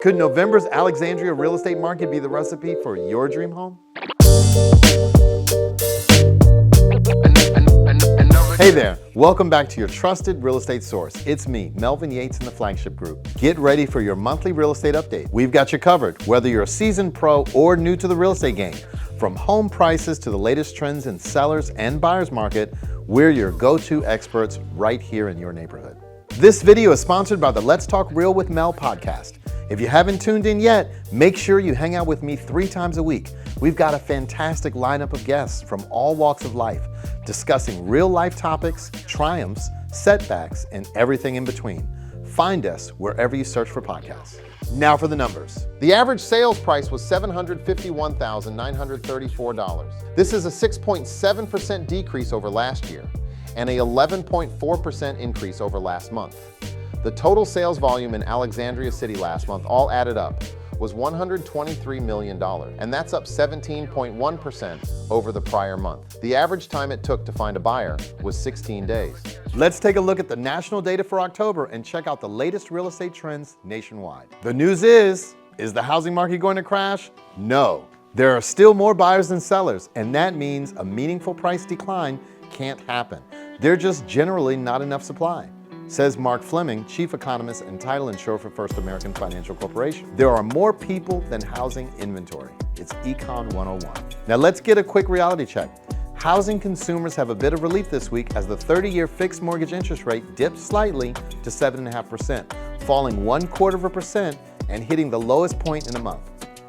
Could November's Alexandria real estate market be the recipe for your dream home? Hey there, welcome back to your trusted real estate source. It's me, Melvin Yates in the Flagship Group. Get ready for your monthly real estate update. We've got you covered, whether you're a seasoned pro or new to the real estate game. From home prices to the latest trends in sellers and buyers market, we're your go-to experts right here in your neighborhood. This video is sponsored by the Let's Talk Real with Mel podcast. If you haven't tuned in yet, make sure you hang out with me 3 times a week. We've got a fantastic lineup of guests from all walks of life, discussing real-life topics, triumphs, setbacks, and everything in between. Find us wherever you search for podcasts. Now for the numbers. The average sales price was $751,934. This is a 6.7% decrease over last year and a 11.4% increase over last month. The total sales volume in Alexandria City last month, all added up, was $123 million, and that's up 17.1% over the prior month. The average time it took to find a buyer was 16 days. Let's take a look at the national data for October and check out the latest real estate trends nationwide. The news is the housing market going to crash? No. There are still more buyers than sellers, and that means a meaningful price decline can't happen. There's just generally not enough supply, says Mark Fleming, chief economist and title insurer for First American Financial Corporation. There are more people than housing inventory. It's Econ 101. Now let's get a quick reality check. Housing consumers have a bit of relief this week as the 30-year fixed mortgage interest rate dipped slightly to 7.5%, falling 0.25% and hitting the lowest point in a month.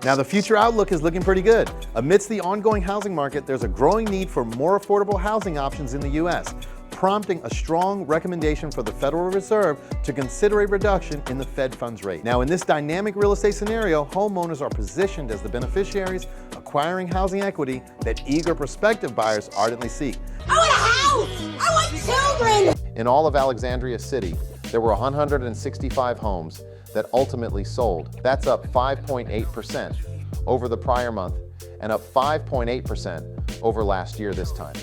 Now the future outlook is looking pretty good. Amidst the ongoing housing market, there's a growing need for more affordable housing options in the U.S., prompting a strong recommendation for the Federal Reserve to consider a reduction in the Fed funds rate. Now, in this dynamic real estate scenario, homeowners are positioned as the beneficiaries, acquiring housing equity that eager prospective buyers ardently seek. I want a house! I want children! In all of Alexandria City, there were 165 homes that ultimately sold. That's up 5.8% over the prior month and up 5.8% over last year this time.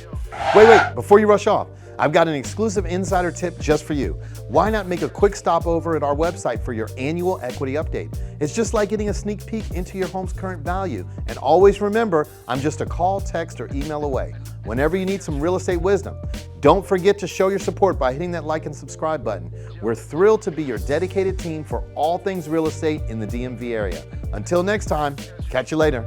Wait, before you rush off, I've got an exclusive insider tip just for you. Why not make a quick stop over at our website for your annual equity update? It's just like getting a sneak peek into your home's current value. And always remember, I'm just a call, text, or email away. Whenever you need some real estate wisdom, don't forget to show your support by hitting that like and subscribe button. We're thrilled to be your dedicated team for all things real estate in the DMV area. Until next time, catch you later.